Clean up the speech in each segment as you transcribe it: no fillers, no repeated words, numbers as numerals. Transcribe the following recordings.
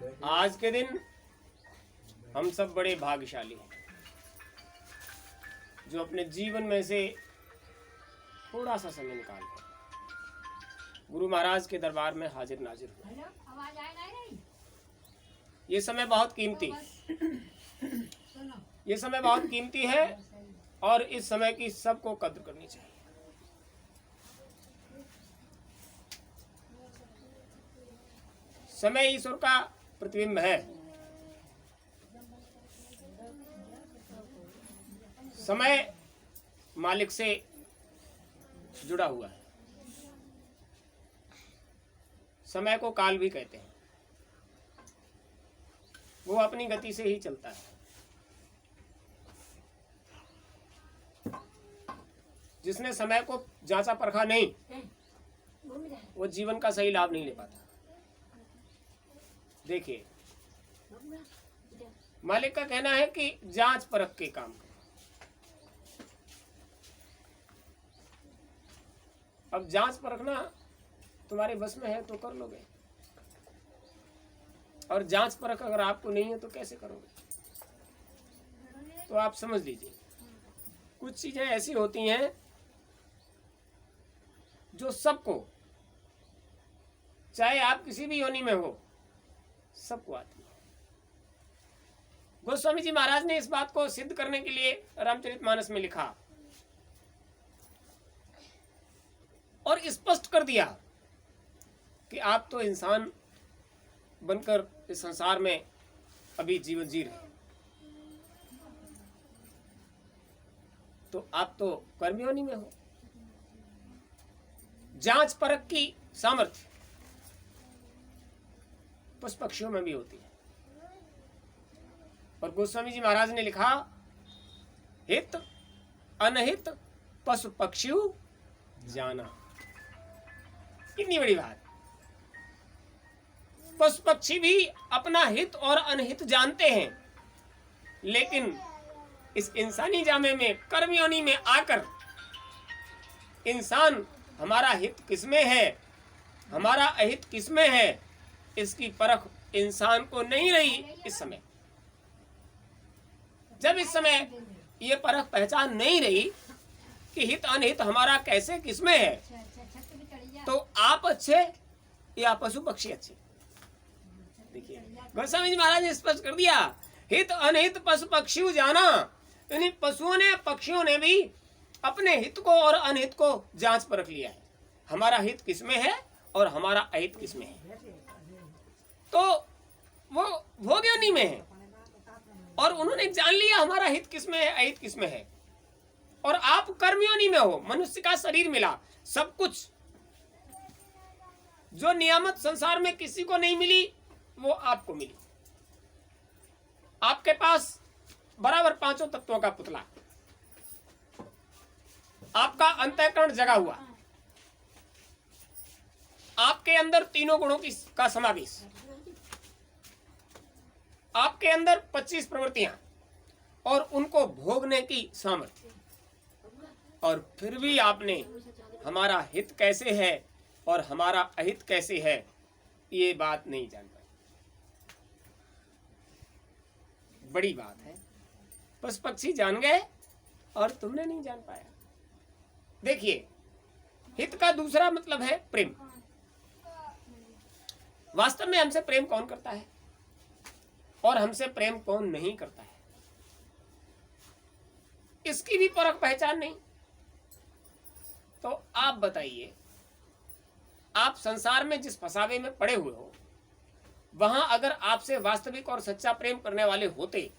आज के दिन हम सब बड़े भाग्यशाली हैं जो अपने जीवन में से थोड़ा सा समय निकाल कर गुरु महाराज के दरबार में हाजिर नाजिर हुए। ये समय बहुत कीमती, ये समय बहुत कीमती है और इस समय की सबको कद्र करनी चाहिए। समय ईश्वर का प्रतिबिंब है। समय मालिक से जुड़ा हुआ है। समय को काल भी कहते हैं। वो अपनी गति से ही चलता है। जिसने समय को जांचा परखा नहीं, वो जीवन का सही लाभ नहीं ले पाता। देखिए, मालिक का कहना है कि जांच परख के काम करो। अब जांच परखना तुम्हारे बस में है तो कर लोगे, और जांच परख अगर आपको नहीं है तो कैसे करोगे? तो आप समझ लीजिए, कुछ चीजें ऐसी होती हैं जो सबको, चाहे आप किसी भी योनि में हो, सबको आती है। गोस्वामी जी महाराज ने इस बात को सिद्ध करने के लिए रामचरितमानस में लिखा और स्पष्ट कर दिया कि आप तो इंसान बनकर इस संसार में अभी जीवन जी रहे, तो आप तो कर्म योनि में हो। जांच परख की सामर्थ्य पशु पक्षियों में भी होती है। और गोस्वामी जी महाराज ने लिखा, हित अनहित पशु पक्षी जाना। कितनी बड़ी बात। पशु पक्षी भी अपना हित और अनहित जानते हैं, लेकिन इस इंसानी जामे में, कर्म योनि में आकर इंसान हमारा हित किसमें है, हमारा अहित किसमें है, इसकी परख इंसान को नहीं रही। इस समय, जब इस समय ये परख पहचान नहीं रही कि हित अनहित हमारा कैसे किसमें है, तो आप अच्छे या पशु पक्षी अच्छे? देखिए, गोस्वामी जी महाराज ने स्पष्ट कर दिया, हित अनहित पशु पक्षी जाना। यानी पशुओं ने, पक्षियों ने भी अपने हित को और अनहित को जांच परख लिया है। हमारा हित किसमें है और हमारा अहित किसमें है। तो वो भोग योनि में है और उन्होंने जान लिया हमारा हित किसमें है, अहित किसमें है। और आप कर्म योनि में हो, मनुष्य का शरीर मिला, सब कुछ जो नियामत संसार में किसी को नहीं मिली वो आपको मिली। आपके पास बराबर पांचों तत्वों का पुतला, आपका अंतःकरण जगा हुआ, आपके अंदर तीनों गुणों का समावेश, आपके अंदर 25 प्रवृत्तियां और उनको भोगने की सामर्थ्य, और फिर भी आपने हमारा हित कैसे है और हमारा अहित कैसे है ये बात नहीं जान पाई। बड़ी बात है। पशु पक्षी जान गए और तुमने नहीं जान पाया। देखिए, हित का दूसरा मतलब है प्रेम। वास्तव में हमसे प्रेम कौन करता है और हमसे प्रेम कौन नहीं करता है, इसकी भी परख पहचान नहीं। तो आप बताइए, आप संसार में जिस फसावे में पड़े हुए हो, वहां अगर आपसे वास्तविक और सच्चा प्रेम करने वाले होते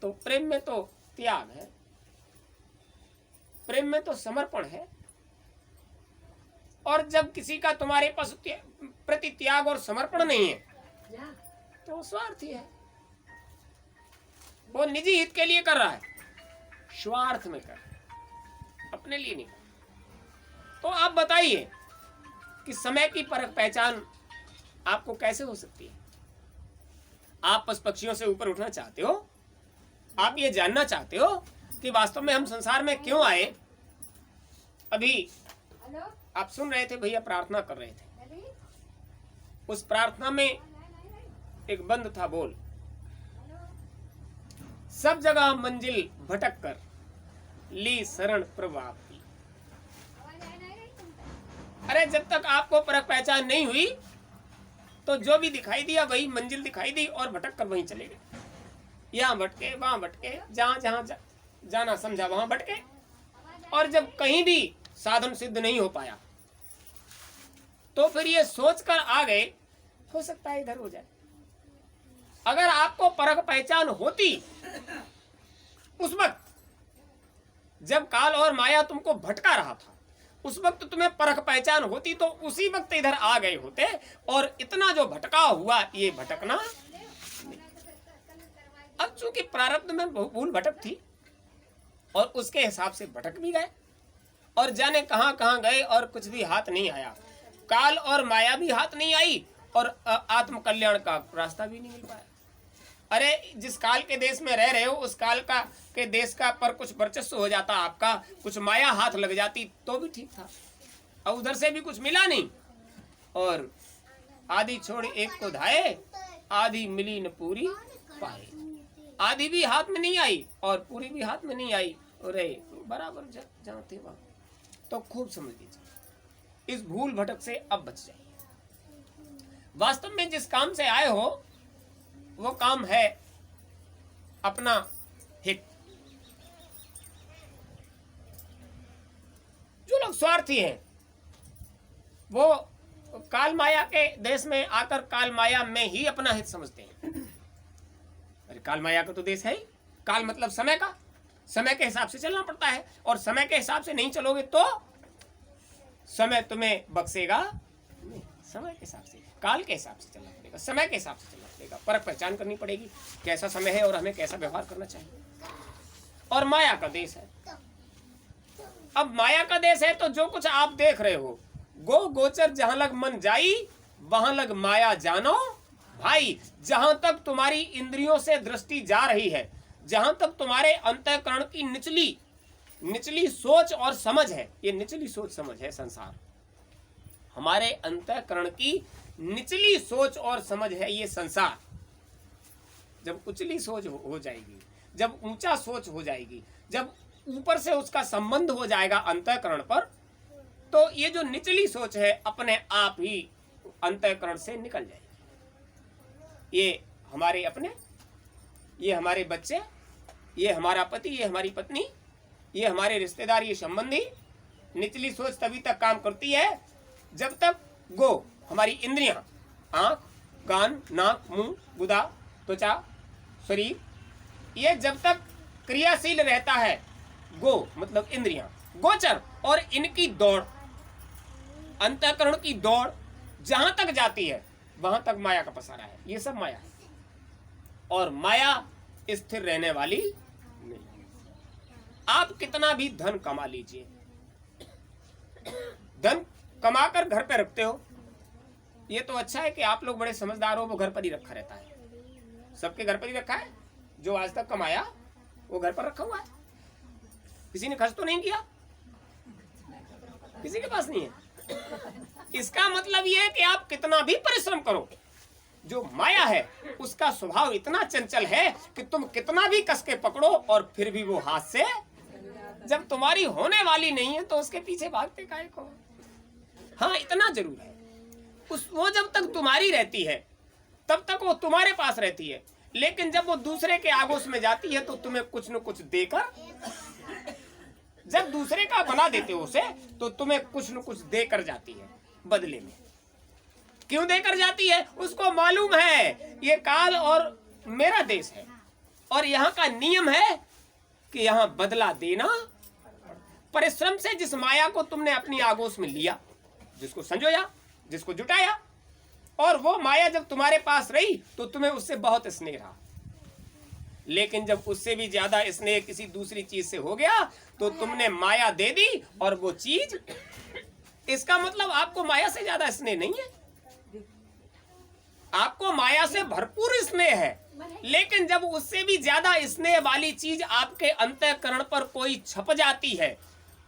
तो प्रेम में तो त्याग है, प्रेम में तो समर्पण है। और जब किसी का तुम्हारे पास प्रति त्याग और समर्पण नहीं है तो वो स्वार्थी है। वो निजी हित के लिए कर रहा है, स्वार्थ में कर रहा है, अपने लिए नहीं। तो आप बताइए कि समय की परख पहचान आपको कैसे हो सकती है? आप पशु पक्षियों से ऊपर उठना चाहते हो? आप ये जानना चाहते हो कि वास्तव में हम संसार में क्यों आए? अभी आप सुन रहे थे, भैया प्रार्थना कर रहे थे। उस प्रार्थना में एक बंद था बोल, सब जगह मंजिल भटक कर ली शरण प्रभु आपकी। अरे जब तक आपको परख पहचान नहीं हुई तो जो भी दिखाई दिया वही मंजिल दिखाई दी और भटक कर वहीं चले गए। यहाँ भटके, वहां भटके, जहां जहां जाना समझा वहां भटके, और जब कहीं भी साधन सिद्ध नहीं हो पाया तो फिर ये सोचकर आ गए हो सकता है इधर हो जाए। अगर आपको परख पहचान होती उस वक्त जब काल और माया तुमको भटका रहा था, उस वक्त तुम्हें परख पहचान होती तो उसी वक्त इधर आ गए होते, और इतना जो भटकाव हुआ ये भटकना नहीं। अब चूंकि प्रारब्ध में भूल भटक थी और उसके हिसाब से भटक भी गए, और जाने कहां कहां गए और कुछ भी हाथ नहीं आया। काल और माया भी हाथ नहीं आई और आत्म कल्याण का रास्ता भी नहीं मिल पाया। अरे जिस काल के देश में रह रहे हो उस काल का के देश का पर कुछ वर्चस्व हो जाता, आपका कुछ माया हाथ लग जाती तो भी ठीक था, और उधर से भी कुछ मिला नहीं। और आधी छोड़ एक को धाये, आधी मिली न पूरी पाए। आधी भी हाथ में नहीं आई और पूरी भी हाथ में नहीं आई, अरे बराबर जहाँ थे वहां। तो खूब समझ लीजिए, इस भूल भटक से अब बच जाइए। वास्तव में जिस काम से आए हो वो काम है अपना हित। जो लोग स्वार्थी हैं वो काल माया के देश में आकर काल माया में ही अपना हित समझते हैं। अरे काल माया का तो देश है ही, काल मतलब समय का, समय के हिसाब से चलना पड़ता है, और समय के हिसाब से नहीं चलोगे तो समय तुम्हें बख्शेगा नहीं। समय के हिसाब से, काल के हिसाब से चलना पड़ेगा, समय के हिसाब से चलना पड़ेगा। परख पहचान करनी पड़ेगी कैसा समय है और हमें कैसा व्यवहार करना चाहिए। और माया का देश है। अब माया का देश है तो जो कुछ आप देख रहे हो, गो गोचर जहां लग मन जाई वहां लग माया जानो भाई। जहां तक तुम्हारी इंद्रियों से दृष्टि जा रही है, जहां तक तुम्हारे अंतःकरण की निचली सोच और समझ है, ये निचली सोच समझ है संसार। हमारे अंतःकरण की निचली सोच और समझ है ये संसार। जब उचली सोच हो जाएगी, जब ऊंचा सोच हो जाएगी, जब ऊपर से उसका संबंध हो जाएगा अंतःकरण पर, तो ये जो निचली सोच है अपने आप ही अंतःकरण से निकल जाएगी। ये हमारे अपने, ये हमारे बच्चे, ये हमारा पति, ये हमारी पत्नी, ये हमारे रिश्तेदार, ये संबंधी। निचली सोच तभी तक काम करती है जब तक गो हमारी इंद्रियां, आंख, कान, नाक, मुंह, गुदा, त्वचा, शरीर, ये जब तक क्रियाशील रहता है, गो मतलब इंद्रियां, गोचर, और इनकी दौड़, अंतःकरण की दौड़ जहां तक जाती है वहां तक माया का पसारा है। ये सब माया है, और माया स्थिर रहने वाली नहीं। आप कितना भी धन कमा लीजिए, धन कमाकर घर पे रखते हो, ये तो अच्छा है कि आप लोग बड़े समझदार हो, वो घर पर ही रखा रहता है। सबके घर पर ही रखा है, जो आज तक कमाया वो घर पर रखा हुआ है, किसी ने खर्च तो नहीं किया, किसी के पास नहीं है। इसका मतलब ये है कि आप कितना भी परिश्रम करो, जो माया है उसका स्वभाव इतना चंचल है कि तुम कितना भी कस के पकड़ो और फिर भी वो हाथ से, जब तुम्हारी होने वाली नहीं है तो उसके पीछे भागते काहे को। हाँ इतना जरूर है, वो जब तक तुम्हारी रहती है तब तक वो तुम्हारे पास रहती है, लेकिन जब वो दूसरे के आगोश में जाती है तो तुम्हें कुछ न कुछ देकर, जब दूसरे का बना देते हो उसे तो तुम्हें कुछ न कुछ देकर जाती है बदले में। क्यों देकर जाती है? उसको मालूम है ये काल और मेरा देश है, और यहाँ का नियम है कि यहाँ बदला देना। परिश्रम से जिस माया को तुमने अपनी आगोश में लिया, जिसको संजोया, जिसको जुटाया, और वो माया जब तुम्हारे पास रही तो तुम्हें उससे बहुत स्नेह रहा, लेकिन जब उससे भी ज्यादा स्नेह किसी दूसरी चीज से हो गया तो तुमने माया दे दी और वो चीज, इसका मतलब आपको माया से ज्यादा स्नेह नहीं है, आपको माया से भरपूर स्नेह है, लेकिन जब उससे भी ज्यादा स्नेह वाली चीज आपके अंतःकरण पर कोई छप जाती है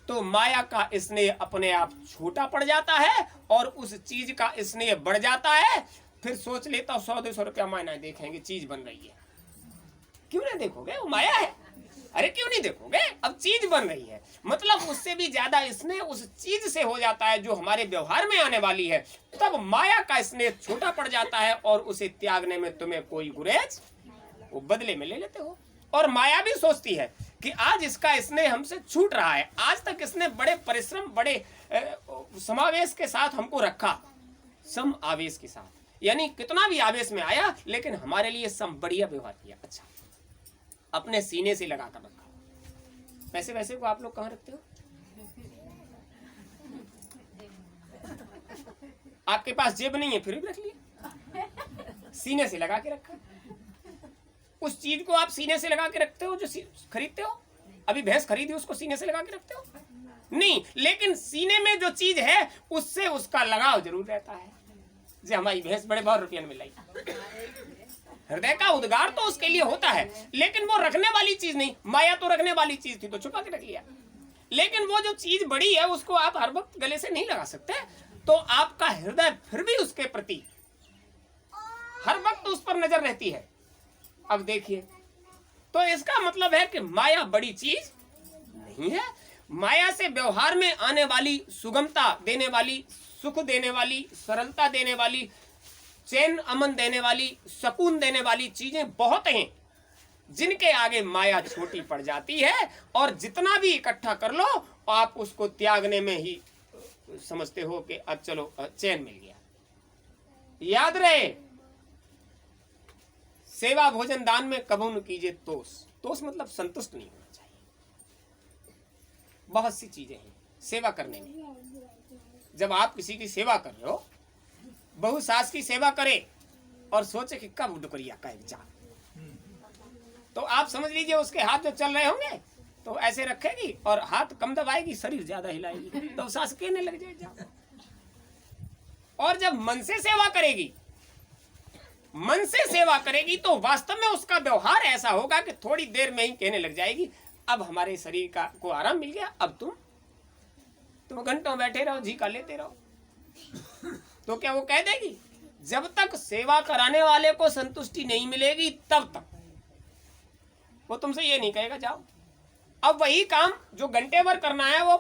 तो माया का स्नेह अपने आप छोटा पड़ जाता है और उस चीज का स्नेह बढ़ जाता है। फिर सोच लेता हूँ 100-200 रुपया मायना देखेंगे, चीज बन रही है। क्यों नहीं देखोगे, वो माया है। अरे क्यों नहीं देखोगे, अब चीज बन रही है, मतलब उससे भी ज्यादा स्नेह उस चीज से हो जाता है जो हमारे व्यवहार में आने वाली है, तब माया का स्नेह छोटा पड़ जाता है और उसे त्यागने में तुम्हें कोई गुरेज वो बदले में ले लेते हो। और माया भी सोचती है कि आज इसका स्नेह हमसे छूट रहा है, आज तक इसने बड़े परिश्रम, बड़े समावेश के साथ हमको रखा, सम आवेश के साथ, यानी कितना भी आवेश में आया लेकिन हमारे लिए सम बढ़िया व्यवहार किया, अच्छा अपने सीने से लगा कर रखा। पैसे वैसे को आप लोग कहाँ रखते हो? आपके पास जेब नहीं है फिर भी रख लिया, सीने से लगा के रखा। उस चीज को आप सीने से लगा के रखते हो जो खरीदते हो। अभी भैंस खरीदी उसको सीने से लगा के रखते हो? नहीं, लेकिन सीने में जो चीज है उससे उसका लगाव जरूर रहता है। जो हमारी भैंस बड़े बहुत रुपये में लाई, हृदय का उद्गार तो उसके लिए होता है, लेकिन वो रखने वाली चीज नहीं। माया तो रखने वाली चीज थी तो छुपा के रख लिया, लेकिन वो जो चीज बड़ी है उसको आप हर वक्त गले से नहीं लगा सकते, तो आपका हृदय फिर भी उसके प्रति हर वक्त उस पर नजर रहती है। अब देखिए, तो इसका मतलब है कि माया बड़ी चीज नहीं है। माया से व्यवहार में आने वाली सुगमता देने वाली, सुख देने वाली, सरलता देने वाली, चैन अमन देने वाली, सुकून देने वाली चीजें बहुत हैं, जिनके आगे माया छोटी पड़ जाती है। और जितना भी इकट्ठा कर लो आप उसको त्यागने में ही समझते हो कि अब चलो चैन मिल गया। याद रहे, सेवा भोजन दान में कबू न कीजिए तोष। तोष मतलब संतुष्ट नहीं होना चाहिए। बहुत सी चीजें हैं सेवा करने में। जब आप किसी की सेवा कर रहे हो, बहू सास की सेवा करे और सोचे कि कब डुकरिया का एक जान, तो आप समझ लीजिए उसके हाथ जो चल रहे होंगे तो ऐसे रखेगी और हाथ कम दबाएगी, शरीर ज्यादा हिलाएगी, तो सास कहने लग जाए। और जब मन से सेवा करेगी, मन से सेवा करेगी तो वास्तव में उसका व्यवहार ऐसा होगा कि थोड़ी देर में ही कहने लग जाएगी अब हमारे शरीर का को आराम मिल गया, अब तुम घंटों बैठे रहो, झीका लेते रहो। तो क्या वो कह देगी? जब तक सेवा कराने वाले को संतुष्टि नहीं मिलेगी तब तक वो तुमसे ये नहीं कहेगा जाओ। अब वही काम जो घंटे भर करना है वो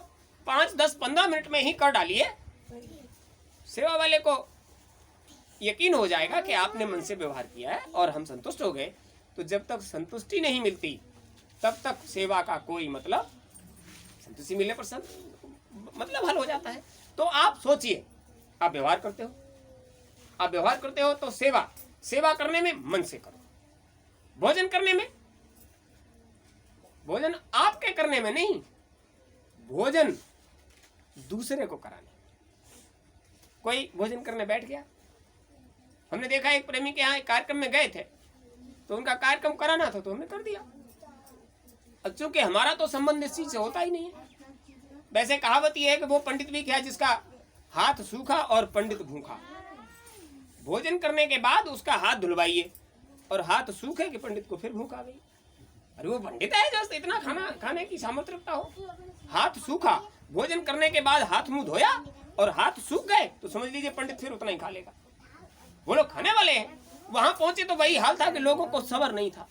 5, 10, 15 मिनट में ही कर डालिए, सेवा वाले को यकीन हो जाएगा कि आपने मन से व्यवहार किया है और हम संतुष्ट हो गए। तो जब तक संतुष्टि नहीं मिलती तब तक सेवा का कोई मतलब, संतुष्टि मिलने पर मतलब हल हो जाता है। तो आप सोचिए, आप व्यवहार करते हो, आप व्यवहार करते हो तो सेवा करने में मन से करो। भोजन करने में, भोजन आपके करने में नहीं, भोजन दूसरे को कराने। कोई भोजन करने बैठ गया, हमने देखा एक प्रेमी के यहाँ एक कार्यक्रम में गए थे तो उनका कार्यक्रम कराना था तो हमने कर दिया। अब चूंकि हमारा तो संबंध इस चीज से होता ही नहीं है। वैसे कहावत यह है कि वो पंडित भी क्या जिसका हाथ सूखा और पंडित भूखा। भोजन करने के बाद उसका हाथ धुलवाइए और हाथ सूखे कि पंडित को फिर भूख आ गई। अरे वो पंडित है जो इतना खाना खाने की सामर्थ्य रखता हो। हाथ सूखा, भोजन करने के बाद हाथ मुंह धोया और हाथ सूख गए तो समझ लीजिए पंडित फिर उतना ही खा लेगा। वो लोग खाने वाले हैं, वहां पहुंचे तो वही हाल था कि लोगों को सब्र नहीं था।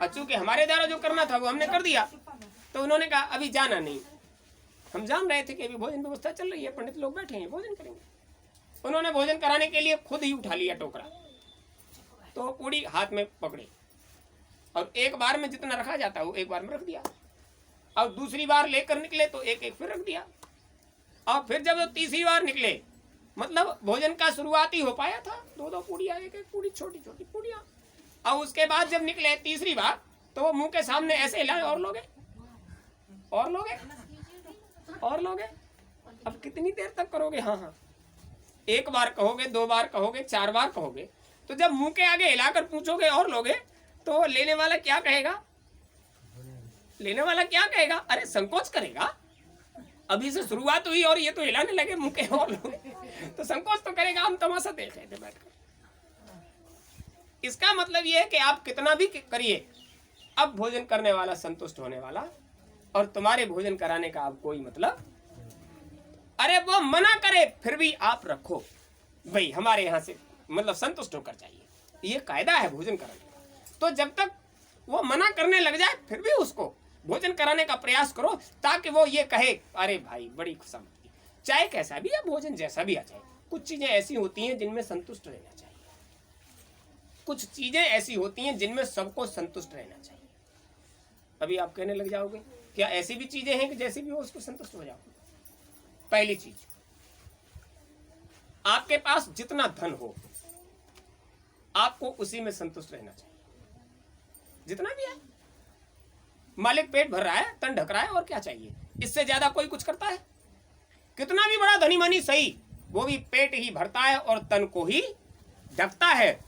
चूंकि हमारे द्वारा जो करना था वो हमने कर दिया तो उन्होंने कहा अभी जाना नहीं। हम जान रहे थे कि अभी भोजन व्यवस्था चल रही है, पंडित लोग बैठे हैं, भोजन करेंगे। उन्होंने भोजन कराने के लिए खुद ही उठा लिया टोकरा, तो पूड़ी हाथ में पकड़ी और एक बार में जितना रखा जाता है वो एक बार में रख दिया। और दूसरी बार लेकर निकले तो एक एक फिर रख दिया। और फिर जब तीसरी बार निकले, मतलब भोजन का शुरुआती हो पाया था, 2-2 पूड़ियाँ, एक एक पूड़ी, छोटी छोटी पूड़ियाँ। और उसके बाद जब निकले तीसरी बार तो वो मुंह के सामने ऐसे हिलाए, और लोगे और लोगे और लोगे। अब कितनी देर तक करोगे? हाँ हाँ, एक बार कहोगे, 2 बार कहोगे, 4 बार कहोगे, तो जब मुंह के आगे हिलाकर पूछोगे और लोगे तो लेने वाला क्या कहेगा? लेने वाला क्या कहेगा? अरे संकोच करेगा, अभी से शुरुआत हुई और ये तो हिलाने लगे मुंह के और लोगे, तो संकोच तो करेगा। हम तमाशा देख रहे थे बैठकर। इसका मतलब ये है कि आप कितना भी करिए, अब भोजन करने वाला संतुष्ट होने वाला और तुम्हारे भोजन कराने का अब कोई मतलब। अरे वो मना करे फिर भी आप रखो, भाई हमारे यहाँ से मतलब संतुष्ट होकर चाहिए, ये कायदा है भोजन कराने का। तो जब तक वो मना करने लग जाए फिर भी उसको भोजन कराने का प्रयास करो, ताकि वो ये कहे अरे भाई बड़ी खुशामदी, चाहे कैसा भी या भोजन जैसा भी आ जाए। कुछ चीजें ऐसी होती हैं जिनमें संतुष्ट रहना चाहिए, कुछ चीजें ऐसी होती हैं जिनमें सबको संतुष्ट रहना चाहिए। अभी आप कहने लग जाओगे क्या ऐसी भी चीजें हैं कि जैसी भी हो उसको संतुष्ट हो जाओगे? पहली चीज, आपके पास जितना धन हो आपको उसी में संतुष्ट रहना चाहिए, जितना भी है। मालिक पेट भर रहा है, तन ढक रहा है, और क्या चाहिए? इससे ज्यादा कोई कुछ करता है? कितना भी बड़ा धनी मानी सही, वो भी पेट ही भरता है और तन को ही ढकता है।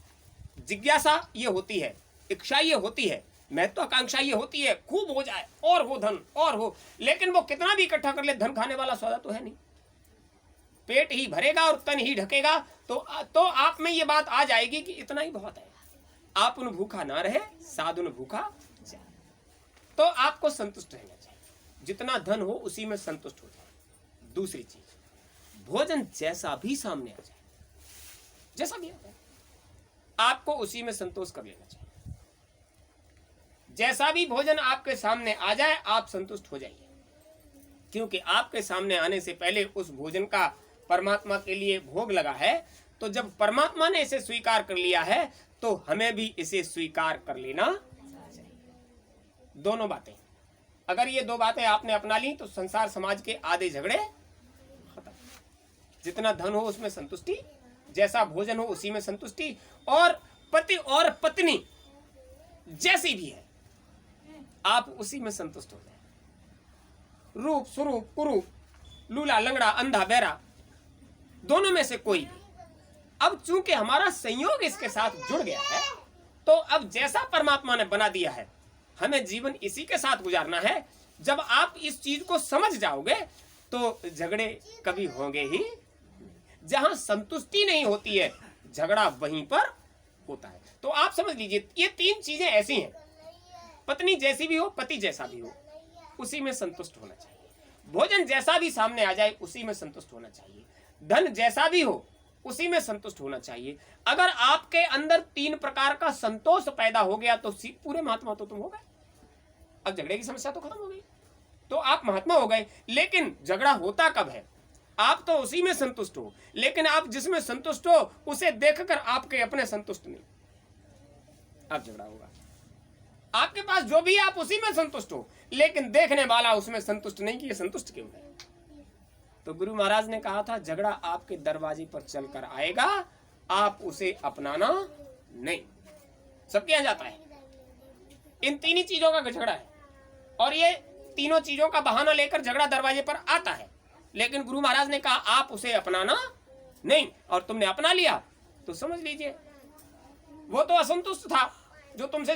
जिज्ञासा ये होती है, इच्छा ये होती है, महत्वाकांक्षा ये होती है खूब हो जाए और हो धन और हो, लेकिन वो कितना भी इकट्ठा कर ले धन खाने वाला सौदा तो है नहीं। पेट ही भरेगा और तन ही ढकेगा तो आप में ये बात आ जाएगी कि इतना ही बहुत है। आप उन भूखा ना रहे, साधुन भूखा जाए। तो आपको संतुष्ट रहना चाहिए, जितना धन हो उसी में संतुष्ट हो जाए। दूसरी चीज, भोजन जैसा भी सामने आ जाए, जैसा भी आ जाए, आपको उसी में संतोष कर लेना चाहिए। जैसा भी भोजन आपके सामने आ जाए आप संतुष्ट हो जाइए, क्योंकि आपके सामने आने से पहले उस भोजन का परमात्मा के लिए भोग लगा है। तो जब परमात्मा ने इसे स्वीकार कर लिया है तो हमें भी इसे स्वीकार कर लेना चाहिए। दोनों बातें, अगर ये दो बातें आपने अपना ली तो संसार समाज के आधे झगड़े खत्म। जितना धन हो उसमें संतुष्टि, जैसा भोजन हो उसी में संतुष्टि, और पति और पत्नी जैसी भी है आप उसी में संतुष्ट हो जाए। रूप स्वरूप कुरूप, लूला लंगड़ा, अंधा बहरा, दोनों में से कोई भी। अब चूंकि हमारा संयोग इसके साथ जुड़ गया है तो अब जैसा परमात्मा ने बना दिया है हमें जीवन इसी के साथ गुजारना है। जब आप इस चीज को समझ जाओगे तो झगड़े कभी होंगे ही। जहां संतुष्टि नहीं होती है झगड़ा वहीं पर होता है। तो आप समझ लीजिए ये तीन चीजें ऐसी हैं, पत्नी जैसी भी हो, पति जैसा भी हो, उसी में संतुष्ट होना चाहिए। भोजन जैसा भी सामने आ जाए उसी में संतुष्ट होना चाहिए। धन जैसा भी हो उसी में संतुष्ट होना चाहिए। अगर आपके अंदर तीन प्रकार का संतोष पैदा हो गया तो पूरे महात्मा तो तुम हो गए। अब झगड़े की समस्या तो खत्म हो गई, तो आप महात्मा हो गए। लेकिन झगड़ा होता कब है? आप तो उसी में संतुष्ट हो, लेकिन आप जिसमें संतुष्ट हो उसे देखकर आपके अपने संतुष्ट नहीं, अब झगड़ा होगा। आपके पास जो भी आप उसी में संतुष्ट हो, लेकिन देखने वाला उसमें संतुष्ट नहीं कि ये संतुष्ट क्यों है। तो गुरु महाराज ने कहा था झगड़ा आपके दरवाजे पर चलकर आएगा, आप उसे अपनाना नहीं। सबके यहाँ जाता है, इन तीन ही चीजों का झगड़ा है, और ये तीनों चीजों का बहाना लेकर झगड़ा दरवाजे पर आता है। लेकिन गुरु महाराज ने कहा आप उसे अपनाना नहीं, और तुमने अपना लिया तो समझ लीजिए वो तो असंतुष्ट था जो तुमसे